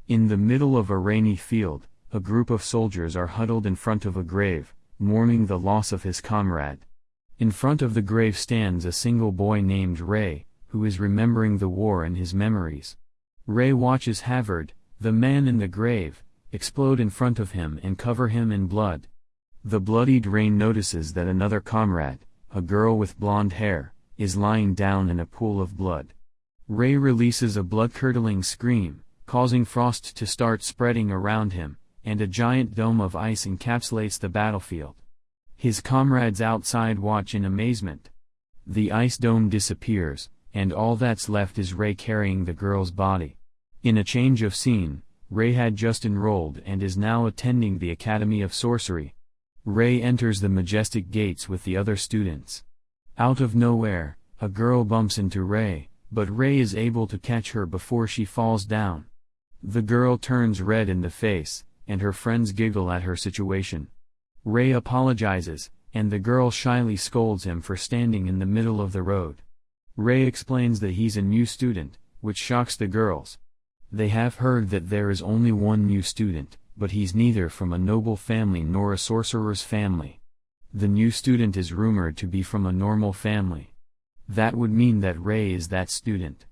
In the middle of a rainy field, a group of soldiers are huddled in front of a grave, mourning the loss of his comrade. In front of the grave stands a single boy named Ray, who is remembering the war and his memories. Ray watches Havard, the man in the grave, explode in front of him and cover him in blood. The bloodied Ray notices that another comrade, a girl with blonde hair, is lying down in a pool of blood. Ray releases a blood-curdling scream, causing frost to start spreading around him, and a giant dome of ice encapsulates the battlefield. His comrades outside watch in amazement. The ice dome disappears, and all that's left is Ray carrying the girl's body. In a change of scene, Ray had just enrolled and is now attending the Academy of Sorcery. Ray enters the majestic gates with the other students. Out of nowhere, a girl bumps into Ray, but Ray is able to catch her before she falls down. The girl turns red in the face, and her friends giggle at her situation. Ray apologizes, and the girl shyly scolds him for standing in the middle of the road. Ray explains that he's a new student, which shocks the girls. They have heard that there is only one new student, but he's neither from a noble family nor a sorcerer's family. The new student is rumored to be from a normal family. That would mean that Ray is that student.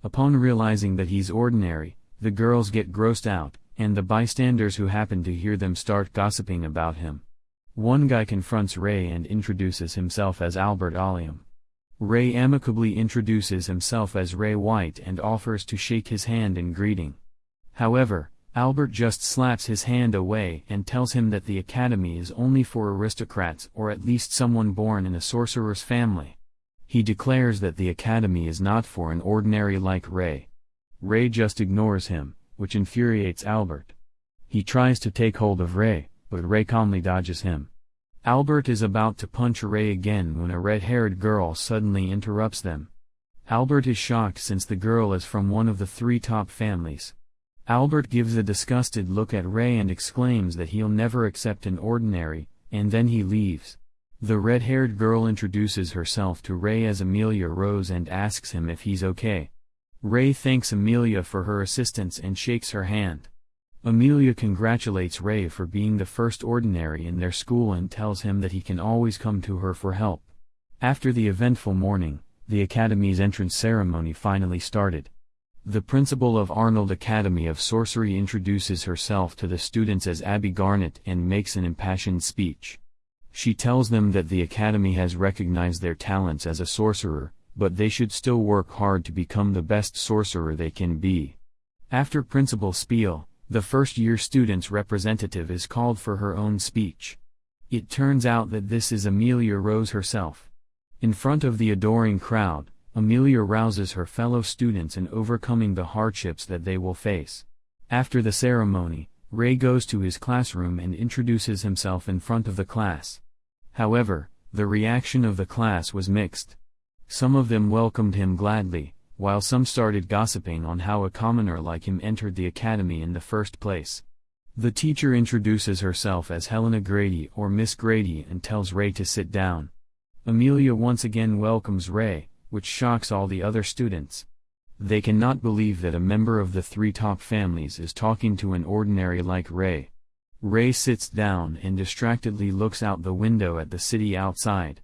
Upon realizing that he's ordinary, the girls get grossed out, and the bystanders who happen to hear them start gossiping about him. One guy confronts Ray and introduces himself as Albert Allium. Ray amicably introduces himself as Ray White and offers to shake his hand in greeting. However, Albert just slaps his hand away and tells him that the academy is only for aristocrats or at least someone born in a sorcerer's family. He declares that the academy is not for an ordinary like Ray. Ray just ignores him, which infuriates Albert. He tries to take hold of Ray, but Ray calmly dodges him. Albert is about to punch Ray again when a red-haired girl suddenly interrupts them. Albert is shocked since the girl is from one of the 3 top families. Albert gives a disgusted look at Ray and exclaims that he'll never accept an ordinary, and then he leaves. The red-haired girl introduces herself to Ray as Amelia Rose and asks him if he's okay. Ray thanks Amelia for her assistance and shakes her hand. Amelia congratulates Ray for being the first ordinary in their school and tells him that he can always come to her for help. After the eventful morning, the Academy's entrance ceremony finally started. The principal of Arnold Academy of Sorcery introduces herself to the students as Abby Garnett and makes an impassioned speech. She tells them that the Academy has recognized their talents as a sorcerer, but they should still work hard to become the best sorcerer they can be. After principal's spiel, the first-year student's representative is called for her own speech. It turns out that this is Amelia Rose herself. In front of the adoring crowd, Amelia rouses her fellow students in overcoming the hardships that they will face. After the ceremony, Ray goes to his classroom and introduces himself in front of the class. However, the reaction of the class was mixed. Some of them welcomed him gladly, while some started gossiping on how a commoner like him entered the academy in the first place. The teacher introduces herself as Helena Grady or Miss Grady and tells Ray to sit down. Amelia once again welcomes Ray, which shocks all the other students. They cannot believe that a member of the 3 top families is talking to an ordinary like Ray. Ray sits down and distractedly looks out the window at the city outside.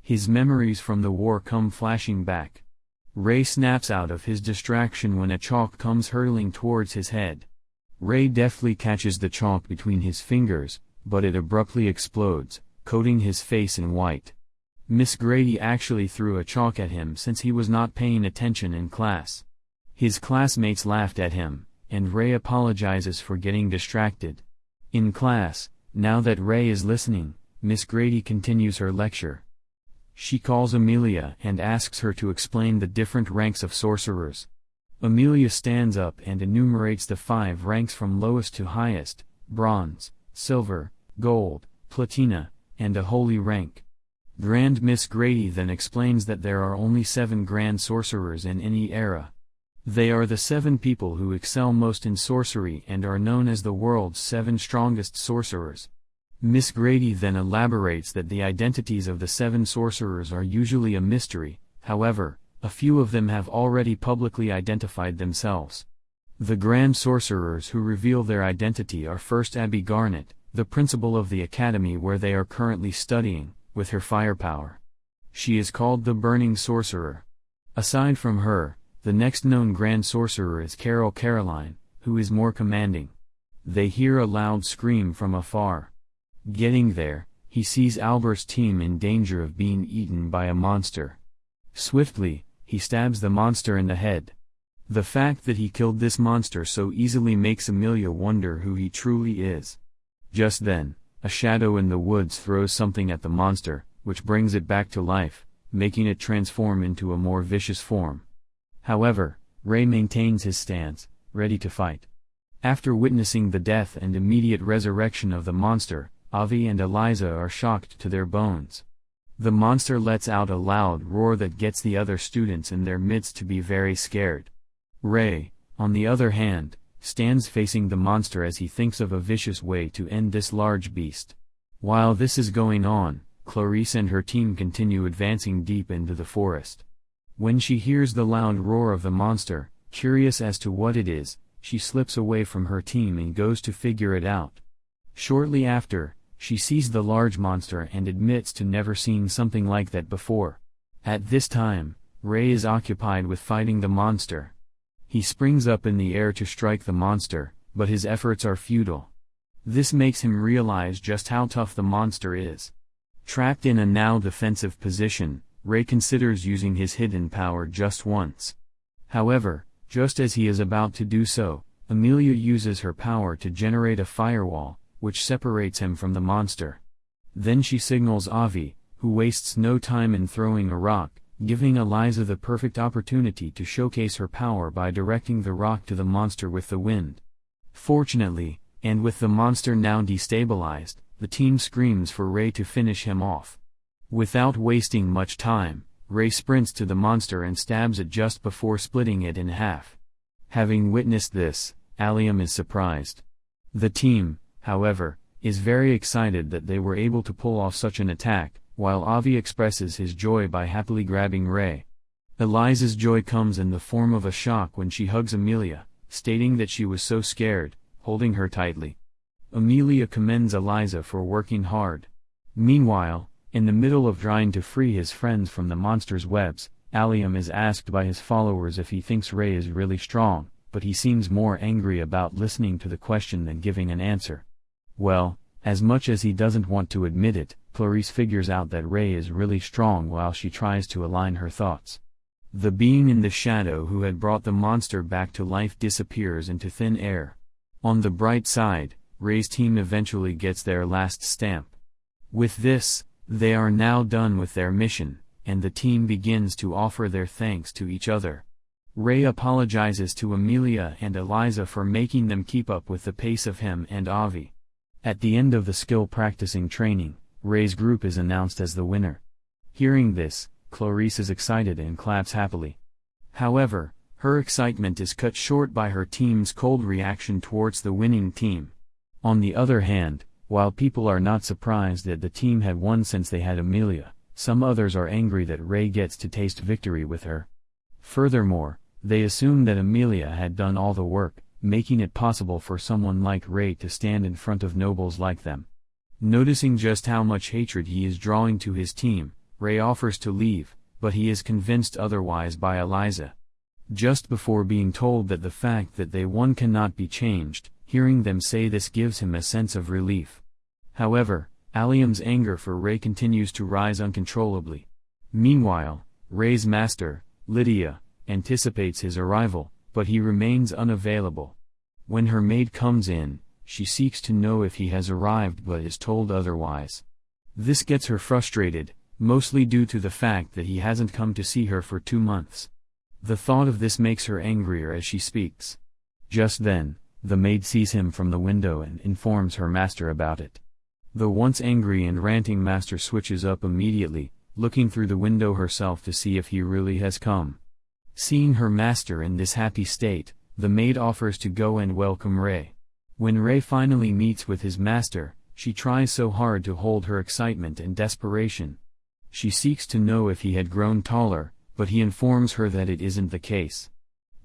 His memories from the war come flashing back. Ray snaps out of his distraction when a chalk comes hurtling towards his head. Ray deftly catches the chalk between his fingers, but it abruptly explodes, coating his face in white. Miss Grady actually threw a chalk at him since he was not paying attention in class. His classmates laughed at him, and Ray apologizes for getting distracted. In class, now that Ray is listening, Miss Grady continues her lecture. She calls Amelia and asks her to explain the different ranks of sorcerers. Amelia stands up and enumerates the 5 ranks from lowest to highest: bronze, silver, gold, platina, and a holy rank. Grand Miss Grady then explains that there are only 7 grand sorcerers in any era. They are the 7 people who excel most in sorcery and are known as the world's 7 strongest sorcerers. Miss Grady then elaborates that the identities of the 7 sorcerers are usually a mystery. However, a few of them have already publicly identified themselves. The grand sorcerers who reveal their identity are first Abby Garnet, the principal of the academy where they are currently studying, with her firepower. She is called the Burning Sorcerer. Aside from her, the next known grand sorcerer is Caroline, who is more commanding. They hear a loud scream from afar. Getting there, he sees Albert's team in danger of being eaten by a monster. Swiftly, he stabs the monster in the head. The fact that he killed this monster so easily makes Amelia wonder who he truly is. Just then, a shadow in the woods throws something at the monster, which brings it back to life, making it transform into a more vicious form. However, Ray maintains his stance, ready to fight. After witnessing the death and immediate resurrection of the monster, Avi and Eliza are shocked to their bones. The monster lets out a loud roar that gets the other students in their midst to be very scared. Ray, on the other hand, stands facing the monster as he thinks of a vicious way to end this large beast. While this is going on, Clarice and her team continue advancing deep into the forest. When she hears the loud roar of the monster, curious as to what it is, she slips away from her team and goes to figure it out. Shortly after, she sees the large monster and admits to never seeing something like that before. At this time, Ray is occupied with fighting the monster. He springs up in the air to strike the monster, but his efforts are futile. This makes him realize just how tough the monster is. Trapped in a now defensive position, Ray considers using his hidden power just once. However, just as he is about to do so, Amelia uses her power to generate a firewall, which separates him from the monster. Then she signals Avi, who wastes no time in throwing a rock, giving Eliza the perfect opportunity to showcase her power by directing the rock to the monster with the wind. Fortunately, and with the monster now destabilized, the team screams for Ray to finish him off. Without wasting much time, Ray sprints to the monster and stabs it just before splitting it in half. Having witnessed this, Allium is surprised. The team, however, is very excited that they were able to pull off such an attack, while Avi expresses his joy by happily grabbing Ray. Eliza's joy comes in the form of a shock when she hugs Amelia, stating that she was so scared, holding her tightly. Amelia commends Eliza for working hard. Meanwhile, in the middle of trying to free his friends from the monster's webs, Allium is asked by his followers if he thinks Ray is really strong, but he seems more angry about listening to the question than giving an answer. Well, as much as he doesn't want to admit it, Clarice figures out that Ray is really strong while she tries to align her thoughts. The being in the shadow who had brought the monster back to life disappears into thin air. On the bright side, Ray's team eventually gets their last stamp. With this, they are now done with their mission, and the team begins to offer their thanks to each other. Ray apologizes to Amelia and Eliza for making them keep up with the pace of him and Avi. At the end of the skill practicing training, Ray's group is announced as the winner. Hearing this, Clarice is excited and claps happily. However, her excitement is cut short by her team's cold reaction towards the winning team. On the other hand, while people are not surprised that the team had won since they had Amelia, some others are angry that Ray gets to taste victory with her. Furthermore, they assume that Amelia had done all the work, making it possible for someone like Ray to stand in front of nobles like them. Noticing just how much hatred he is drawing to his team, Ray offers to leave, but he is convinced otherwise by Eliza. Just before being told that the fact that they won cannot be changed, hearing them say this gives him a sense of relief. However, Allium's anger for Ray continues to rise uncontrollably. Meanwhile, Ray's master, Lydia, anticipates his arrival, but he remains unavailable. When her maid comes in, she seeks to know if he has arrived but is told otherwise. This gets her frustrated, mostly due to the fact that he hasn't come to see her for 2 months. The thought of this makes her angrier as she speaks. Just then, the maid sees him from the window and informs her master about it. The once angry and ranting master switches up immediately, looking through the window herself to see if he really has come. Seeing her master in this happy state, the maid offers to go and welcome Ray. When Ray finally meets with his master, she tries so hard to hold her excitement and desperation. She seeks to know if he had grown taller, but he informs her that it isn't the case.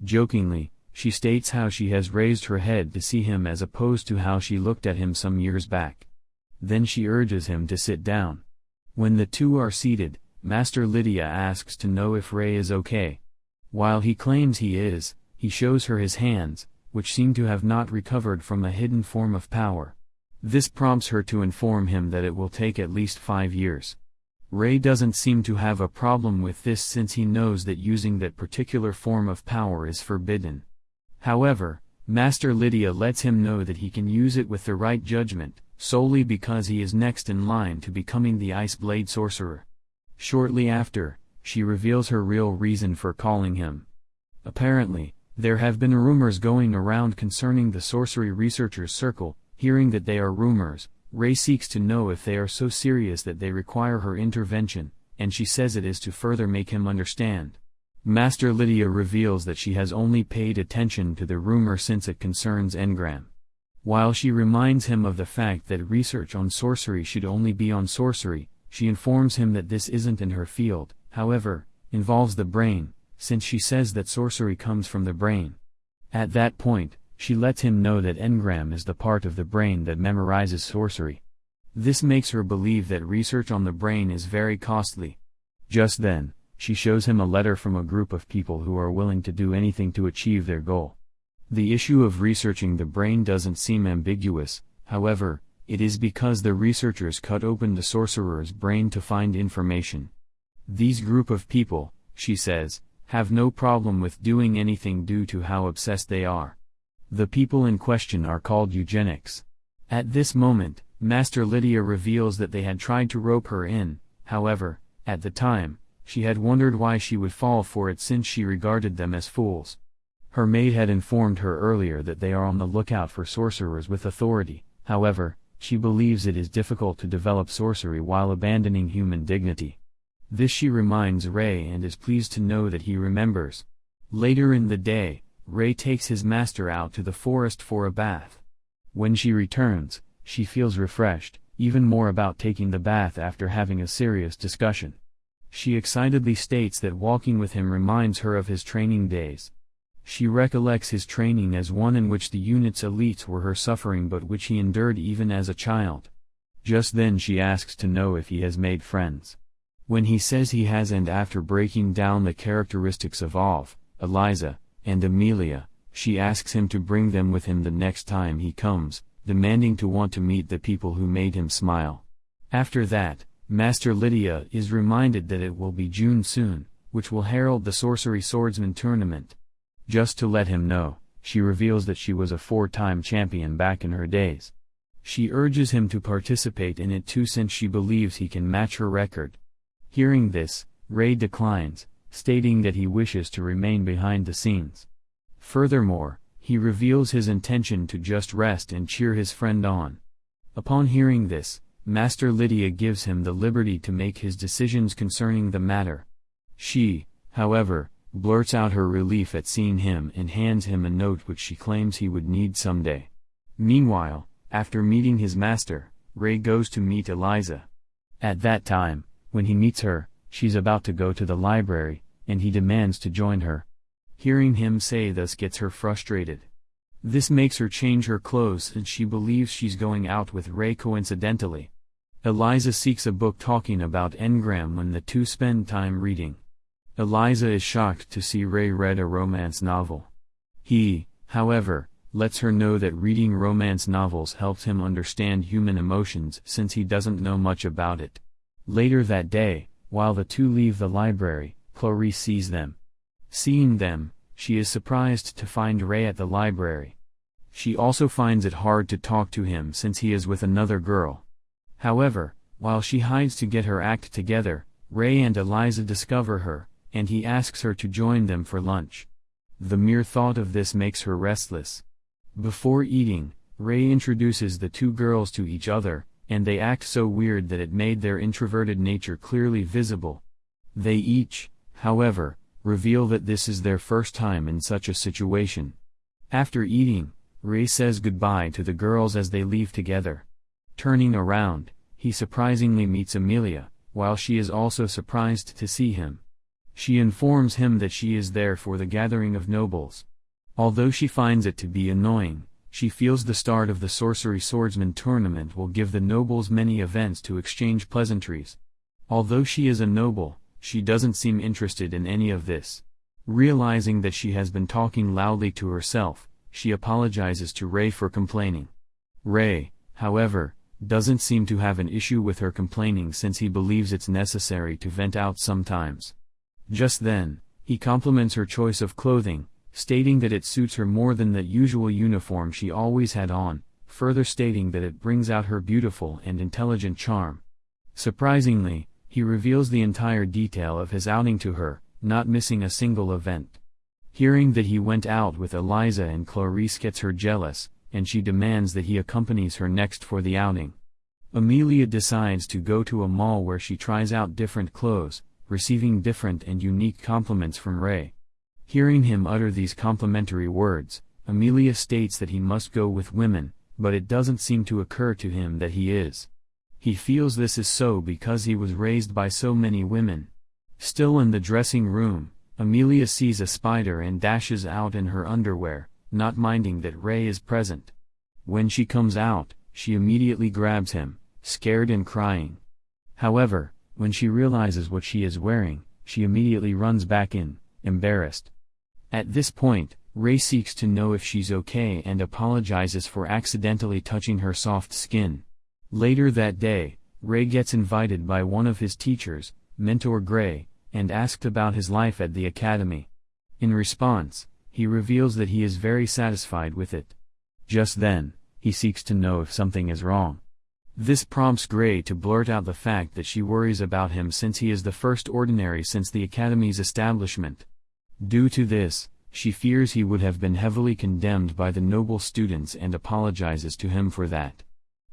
Jokingly, She states how she has raised her head to see him as opposed to how she looked at him some years back. Then she urges him to sit down. When the two are seated, Master Lydia asks to know if Ray is okay. While he claims he is, he shows her his hands, which seem to have not recovered from a hidden form of power. This prompts her to inform him that it will take at least 5 years. Ray doesn't seem to have a problem with this since he knows that using that particular form of power is forbidden. However, Master Lydia lets him know that he can use it with the right judgment, solely because he is next in line to becoming the Ice Blade Sorcerer. Shortly after, she reveals her real reason for calling him. Apparently, there have been rumors going around concerning the sorcery researchers' circle. Hearing that they are rumors, Ray seeks to know if they are so serious that they require her intervention, and she says it is to further make him understand. Master Lydia reveals that she has only paid attention to the rumor since it concerns engram. While she reminds him of the fact that research on sorcery should only be on sorcery, she informs him that this isn't in her field, however, involves the brain, since she says that sorcery comes from the brain. At that point, she lets him know that engram is the part of the brain that memorizes sorcery. This makes her believe that research on the brain is very costly. Just then, she shows him a letter from a group of people who are willing to do anything to achieve their goal. The issue of researching the brain doesn't seem ambiguous, however, it is because the researchers cut open the sorcerer's brain to find information. These group of people, she says, have no problem with doing anything due to how obsessed they are. The people in question are called eugenics. At this moment, Master Lydia reveals that they had tried to rope her in, however, at the time, she had wondered why she would fall for it since she regarded them as fools. Her maid had informed her earlier that they are on the lookout for sorcerers with authority, however, she believes it is difficult to develop sorcery while abandoning human dignity. This she reminds Ray and is pleased to know that he remembers. Later in the day, Ray takes his master out to the forest for a bath. When she returns, she feels refreshed, even more about taking the bath after having a serious discussion. She excitedly states that walking with him reminds her of his training days. She recollects his training as one in which the unit's elites were her suffering but which he endured even as a child. Just then she asks to know if he has made friends. When he says he has and after breaking down the characteristics of Ov, Eliza, and Amelia, she asks him to bring them with him the next time he comes, demanding to want to meet the people who made him smile. After that, Master Lydia is reminded that it will be June soon, which will herald the Sorcery Swordsman tournament. Just to let him know, she reveals that she was a 4-time champion back in her days. She urges him to participate in it too since she believes he can match her record. Hearing this, Ray declines, stating that he wishes to remain behind the scenes. Furthermore, he reveals his intention to just rest and cheer his friend on. Upon hearing this, Master Lydia gives him the liberty to make his decisions concerning the matter. She, however, blurts out her relief at seeing him and hands him a note which she claims he would need someday. Meanwhile, after meeting his master, Ray goes to meet Eliza. At that time, when he meets her, she's about to go to the library, and he demands to join her. Hearing him say this gets her frustrated. This makes her change her clothes since she believes she's going out with Ray coincidentally. Eliza seeks a book talking about engram when the two spend time reading. Eliza is shocked to see Ray read a romance novel. He, however, lets her know that reading romance novels helps him understand human emotions since he doesn't know much about it. Later that day, while the two leave the library, Clarice sees them. Seeing them, she is surprised to find Ray at the library. She also finds it hard to talk to him since he is with another girl. However, while she hides to get her act together, Ray and Eliza discover her, and he asks her to join them for lunch. The mere thought of this makes her restless. Before eating, Ray introduces the two girls to each other, and they act so weird that it made their introverted nature clearly visible. They each, however, reveal that this is their first time in such a situation. After eating, Ray says goodbye to the girls as they leave together. Turning around, he surprisingly meets Amelia, while she is also surprised to see him. She informs him that she is there for the gathering of nobles. Although she finds it to be annoying, she feels the start of the Sorcery Swordsman tournament will give the nobles many events to exchange pleasantries. Although she is a noble, she doesn't seem interested in any of this. Realizing that she has been talking loudly to herself, she apologizes to Ray for complaining. Ray, however, doesn't seem to have an issue with her complaining since he believes it's necessary to vent out sometimes. Just then, he compliments her choice of clothing, stating that it suits her more than the usual uniform she always had on, further stating that it brings out her beautiful and intelligent charm. Surprisingly, he reveals the entire detail of his outing to her, not missing a single event. Hearing that he went out with Eliza and Clarice gets her jealous, and she demands that he accompanies her next for the outing. Amelia decides to go to a mall where she tries out different clothes, receiving different and unique compliments from Ray. Hearing him utter these complimentary words, Amelia states that he must go with women, but it doesn't seem to occur to him that he is. He feels this is so because he was raised by so many women. Still in the dressing room, Amelia sees a spider and dashes out in her underwear, not minding that Ray is present. When she comes out, she immediately grabs him, scared and crying. However, when she realizes what she is wearing, she immediately runs back in, embarrassed. At this point, Ray seeks to know if she's okay and apologizes for accidentally touching her soft skin. Later that day, Ray gets invited by one of his teachers, Mentor Gray, and asked about his life at the academy. In response, he reveals that he is very satisfied with it. Just then, he seeks to know if something is wrong. This prompts Gray to blurt out the fact that she worries about him since he is the first ordinary since the academy's establishment. Due to this, she fears he would have been heavily condemned by the noble students and apologizes to him for that.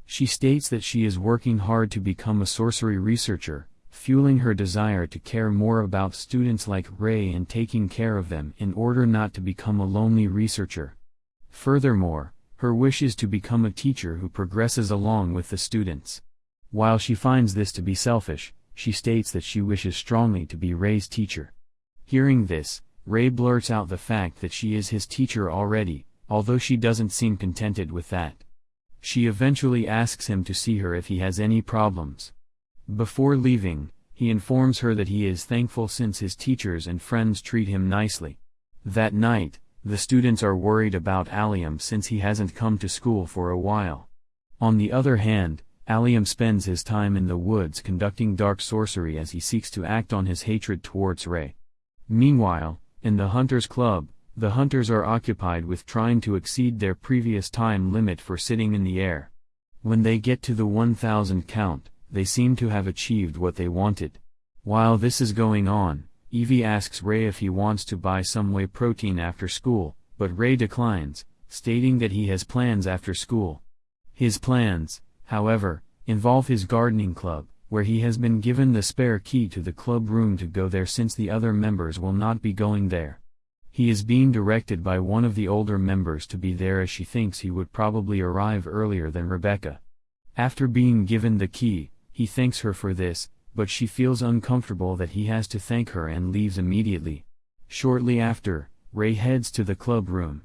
She states that she is working hard to become a sorcery researcher, fueling her desire to care more about students like Ray and taking care of them in order not to become a lonely researcher. Furthermore, her wish is to become a teacher who progresses along with the students. While she finds this to be selfish, she states that she wishes strongly to be Ray's teacher. Hearing this, Ray blurts out the fact that she is his teacher already, although she doesn't seem contented with that. She eventually asks him to see her if he has any problems. Before leaving, he informs her that he is thankful since his teachers and friends treat him nicely. That night, the students are worried about Allium since he hasn't come to school for a while. On the other hand, Allium spends his time in the woods conducting dark sorcery as he seeks to act on his hatred towards Ray. Meanwhile, in the Hunters Club, the hunters are occupied with trying to exceed their previous time limit for sitting in the air. When they get to the 1000 count, they seem to have achieved what they wanted. While this is going on, Evie asks Ray if he wants to buy some whey protein after school, but Ray declines, stating that he has plans after school. His plans, however, involve his gardening club, where he has been given the spare key to the club room to go there since the other members will not be going there. He is being directed by one of the older members to be there as she thinks he would probably arrive earlier than Rebecca. After being given the key, he thanks her for this, but she feels uncomfortable that he has to thank her and leaves immediately. Shortly after, Ray heads to the club room.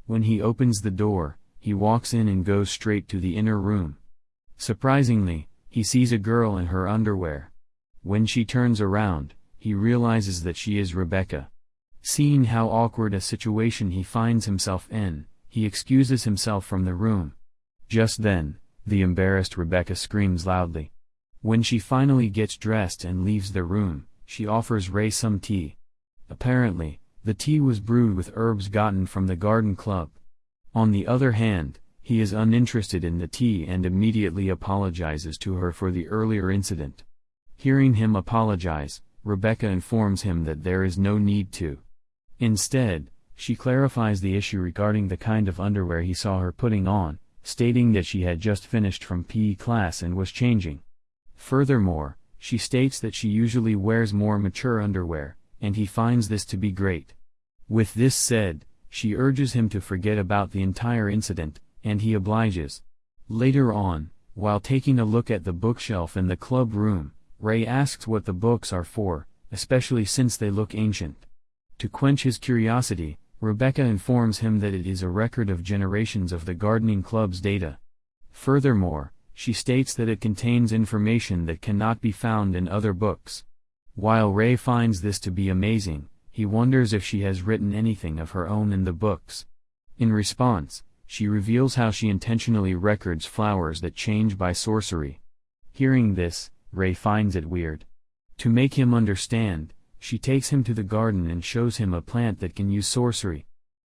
When he opens the door, he walks in and goes straight to the inner room. Surprisingly, he sees a girl in her underwear. When she turns around, he realizes that she is Rebecca. Seeing how awkward a situation he finds himself in, he excuses himself from the room. Just then, the embarrassed Rebecca screams loudly. When she finally gets dressed and leaves the room, she offers Ray some tea. Apparently, the tea was brewed with herbs gotten from the garden club. On the other hand, he is uninterested in the tea and immediately apologizes to her for the earlier incident. Hearing him apologize, Rebecca informs him that there is no need to. Instead, she clarifies the issue regarding the kind of underwear he saw her putting on, stating that she had just finished from PE class and was changing. Furthermore, she states that she usually wears more mature underwear, and he finds this to be great. With this said, she urges him to forget about the entire incident, and he obliges. Later on, while taking a look at the bookshelf in the club room, Ray asks what the books are for, especially since they look ancient. To quench his curiosity, Rebecca informs him that it is a record of generations of the gardening club's data. Furthermore, she states that it contains information that cannot be found in other books. While Ray finds this to be amazing, he wonders if she has written anything of her own in the books. In response, she reveals how she intentionally records flowers that change by sorcery. Hearing this, Ray finds it weird. To make him understand, she takes him to the garden and shows him a plant that can use sorcery.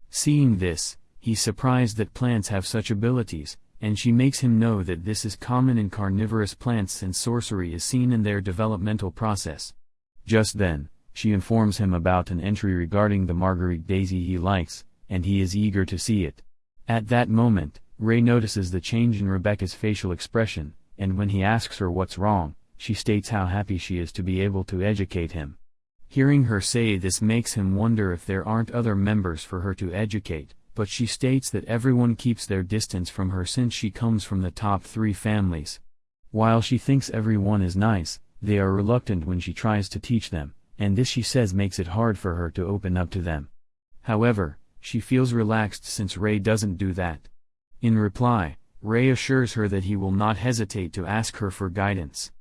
Seeing this, he's surprised that plants have such abilities, and she makes him know that this is common in carnivorous plants since sorcery is seen in their developmental process. Just then, she informs him about an entry regarding the Marguerite daisy he likes, and he is eager to see it. At that moment, Ray notices the change in Rebecca's facial expression, and when he asks her what's wrong, she states how happy she is to be able to educate him. Hearing her say this makes him wonder if there aren't other members for her to educate, but she states that everyone keeps their distance from her since she comes from the top 3 families. While she thinks everyone is nice, they are reluctant when she tries to teach them, and this she says makes it hard for her to open up to them. However, she feels relaxed since Ray doesn't do that. In reply, Ray assures her that he will not hesitate to ask her for guidance.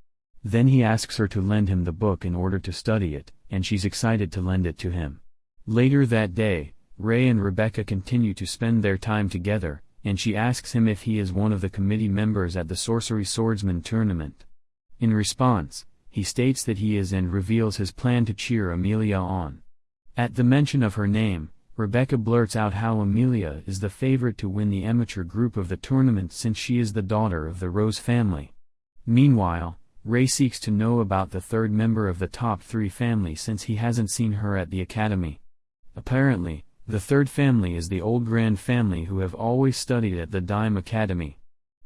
Then he asks her to lend him the book in order to study it, and she's excited to lend it to him. Later that day, Ray and Rebecca continue to spend their time together, and she asks him if he is one of the committee members at the Sorcery Swordsman tournament. In response, he states that he is and reveals his plan to cheer Amelia on. At the mention of her name, Rebecca blurts out how Amelia is the favorite to win the amateur group of the tournament since she is the daughter of the Rose family. Meanwhile, Ray seeks to know about the third member of the top 3 family since he hasn't seen her at the academy. Apparently, the third family is the old Grand family who have always studied at the Dime Academy.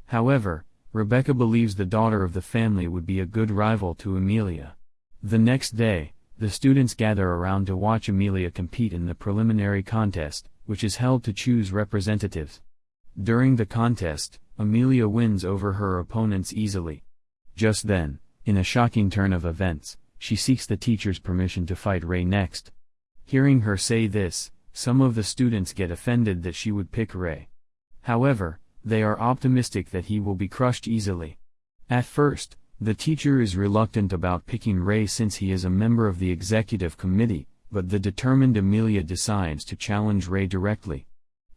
However, Rebecca believes the daughter of the family would be a good rival to Amelia. The next day, the students gather around to watch Amelia compete in the preliminary contest, which is held to choose representatives. During the contest, Amelia wins over her opponents easily. Just then, in a shocking turn of events, she seeks the teacher's permission to fight Ray next. Hearing her say this, some of the students get offended that she would pick Ray. However, they are optimistic that he will be crushed easily. At first, the teacher is reluctant about picking Ray since he is a member of the executive committee, but the determined Amelia decides to challenge Ray directly.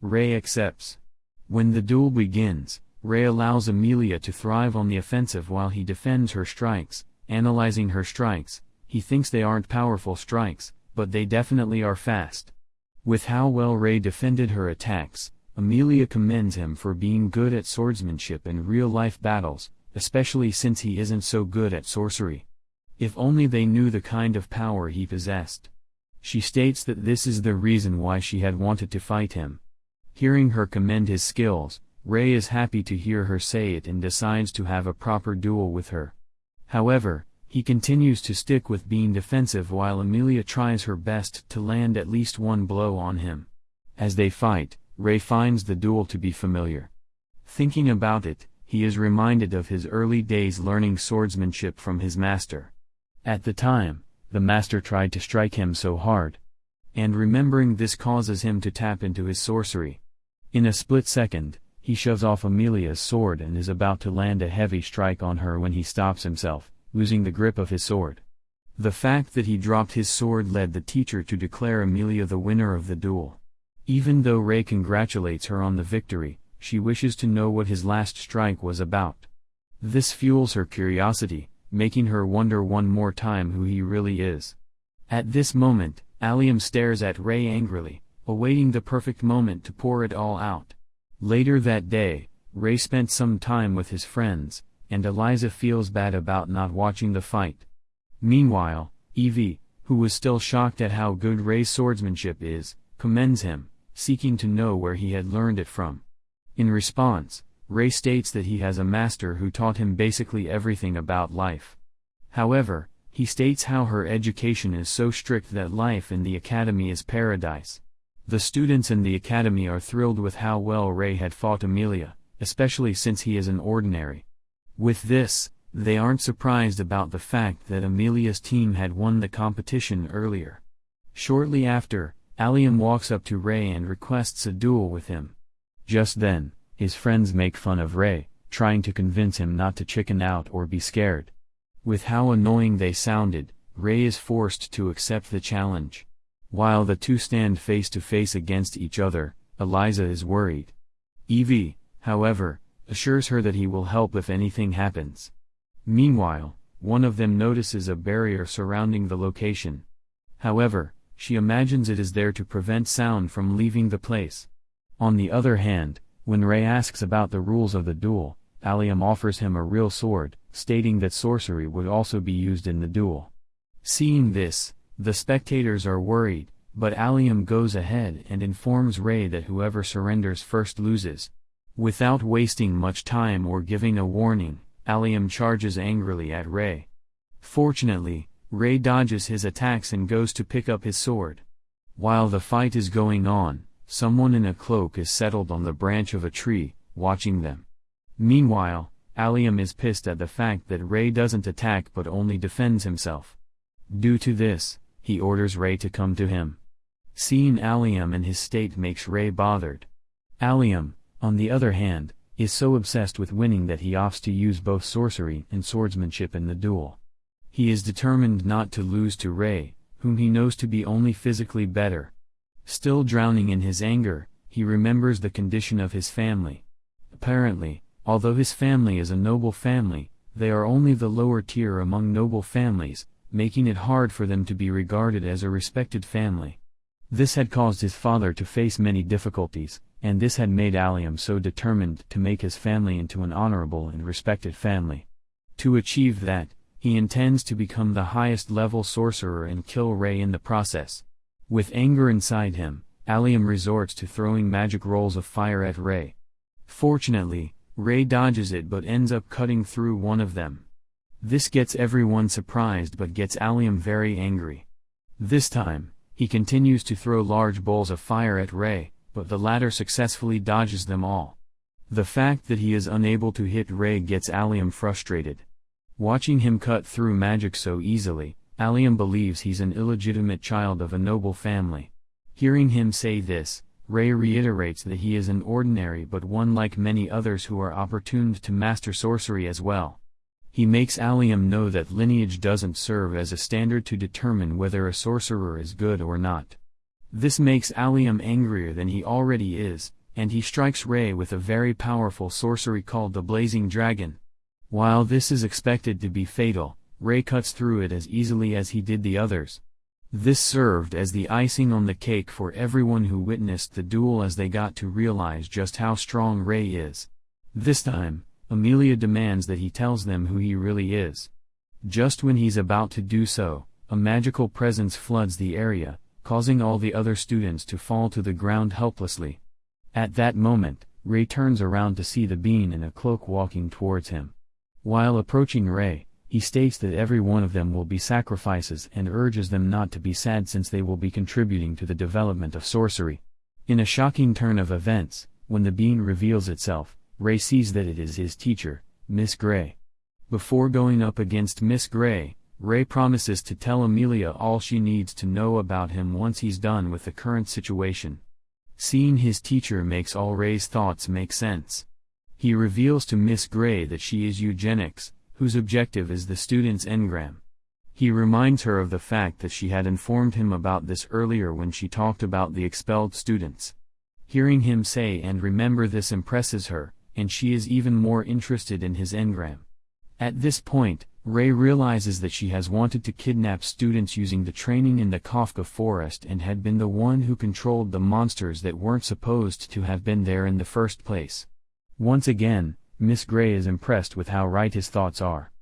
Ray accepts. When the duel begins, Ray allows Amelia to thrive on the offensive while he defends her strikes. Analyzing her strikes, he thinks they aren't powerful strikes, but they definitely are fast. With how well Ray defended her attacks, Amelia commends him for being good at swordsmanship in real-life battles, especially since he isn't so good at sorcery. If only they knew the kind of power he possessed. She states that this is the reason why she had wanted to fight him. Hearing her commend his skills, Ray is happy to hear her say it and decides to have a proper duel with her. However, he continues to stick with being defensive while Amelia tries her best to land at least one blow on him. As they fight, Ray finds the duel to be familiar. Thinking about it, he is reminded of his early days learning swordsmanship from his master. At the time, the master tried to strike him so hard. And remembering this causes him to tap into his sorcery. In a split second, he shoves off Amelia's sword and is about to land a heavy strike on her when he stops himself, losing the grip of his sword. The fact that he dropped his sword led the teacher to declare Amelia the winner of the duel. Even though Ray congratulates her on the victory, she wishes to know what his last strike was about. This fuels her curiosity, making her wonder one more time who he really is. At this moment, Allium stares at Ray angrily, awaiting the perfect moment to pour it all out. Later that day, Ray spent some time with his friends, and Eliza feels bad about not watching the fight. Meanwhile, Evie, who was still shocked at how good Ray's swordsmanship is, commends him, seeking to know where he had learned it from. In response, Ray states that he has a master who taught him basically everything about life. However, he states how her education is so strict that life in the academy is paradise. The students in the academy are thrilled with how well Ray had fought Amelia, especially since he is an ordinary. With this, they aren't surprised about the fact that Amelia's team had won the competition earlier. Shortly after, Allium walks up to Ray and requests a duel with him. Just then, his friends make fun of Ray, trying to convince him not to chicken out or be scared. With how annoying they sounded, Ray is forced to accept the challenge. While the two stand face to face against each other, Eliza is worried. Evie, however, assures her that he will help if anything happens. Meanwhile, one of them notices a barrier surrounding the location. However, she imagines it is there to prevent sound from leaving the place. On the other hand, when Ray asks about the rules of the duel, Allium offers him a real sword, stating that sorcery would also be used in the duel. Seeing this, the spectators are worried, but Allium goes ahead and informs Ray that whoever surrenders first loses. Without wasting much time or giving a warning, Allium charges angrily at Ray. Fortunately, Ray dodges his attacks and goes to pick up his sword. While the fight is going on, someone in a cloak is settled on the branch of a tree, watching them. Meanwhile, Allium is pissed at the fact that Ray doesn't attack but only defends himself. Due to this, he orders Ray to come to him. Seeing Allium in his state makes Ray bothered. Allium, on the other hand, is so obsessed with winning that he opts to use both sorcery and swordsmanship in the duel. He is determined not to lose to Ray, whom he knows to be only physically better. Still drowning in his anger, he remembers the condition of his family. Apparently, although his family is a noble family, they are only the lower tier among noble families, making it hard for them to be regarded as a respected family. This had caused his father to face many difficulties, and this had made Allium so determined to make his family into an honorable and respected family. To achieve that, he intends to become the highest level sorcerer and kill Ray in the process. With anger inside him, Allium resorts to throwing magic rolls of fire at Ray. Fortunately, Ray dodges it but ends up cutting through one of them. This gets everyone surprised but gets Allium very angry. This time, he continues to throw large bowls of fire at Ray, but the latter successfully dodges them all. The fact that he is unable to hit Ray gets Allium frustrated. Watching him cut through magic so easily, Allium believes he's an illegitimate child of a noble family. Hearing him say this, Ray reiterates that he is an ordinary but one like many others who are opportuned to master sorcery as well. He makes Allium know that lineage doesn't serve as a standard to determine whether a sorcerer is good or not. This makes Allium angrier than he already is, and he strikes Ray with a very powerful sorcery called the Blazing Dragon. While this is expected to be fatal, Ray cuts through it as easily as he did the others. This served as the icing on the cake for everyone who witnessed the duel, as they got to realize just how strong Ray is. This time, Amelia demands that he tells them who he really is. Just when he's about to do so, a magical presence floods the area, causing all the other students to fall to the ground helplessly. At that moment, Ray turns around to see the being in a cloak walking towards him. While approaching Ray, he states that every one of them will be sacrifices and urges them not to be sad since they will be contributing to the development of sorcery. In a shocking turn of events, when the being reveals itself, Ray sees that it is his teacher, Miss Gray. Before going up against Miss Gray, Ray promises to tell Amelia all she needs to know about him once he's done with the current situation. Seeing his teacher makes all Ray's thoughts make sense. He reveals to Miss Gray that she is eugenics, whose objective is the student's engram. He reminds her of the fact that she had informed him about this earlier when she talked about the expelled students. Hearing him say and remember this impresses her, and she is even more interested in his engram. At this point, Ray realizes that she has wanted to kidnap students using the training in the Kafka forest and had been the one who controlled the monsters that weren't supposed to have been there in the first place. Once again, Miss Gray is impressed with how right his thoughts are.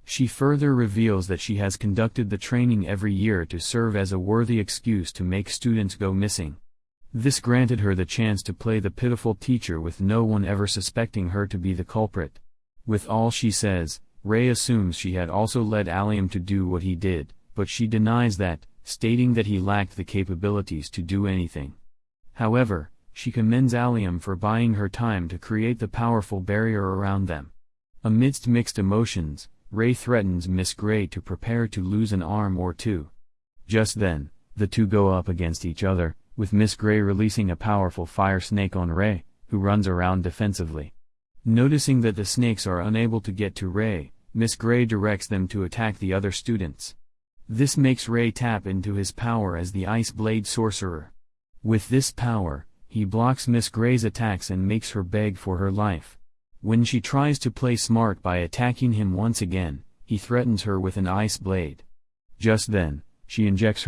She further reveals that she has conducted the training every year to serve as a worthy excuse to make students go missing. This granted her the chance to play the pitiful teacher with no one ever suspecting her to be the culprit. With all she says, Ray assumes she had also led Allium to do what he did, but she denies that, stating that he lacked the capabilities to do anything. However, she commends Allium for buying her time to create the powerful barrier around them. Amidst mixed emotions, Ray threatens Miss Gray to prepare to lose an arm or two. Just then, the two go up against each other, with Miss Gray releasing a powerful fire snake on Ray, who runs around defensively. Noticing that the snakes are unable to get to Ray, Miss Gray directs them to attack the other students. This makes Ray tap into his power as the Ice Blade Sorcerer. With this power, he blocks Miss Gray's attacks and makes her beg for her life. When she tries to play smart by attacking him once again, he threatens her with an ice blade. Just then, she injects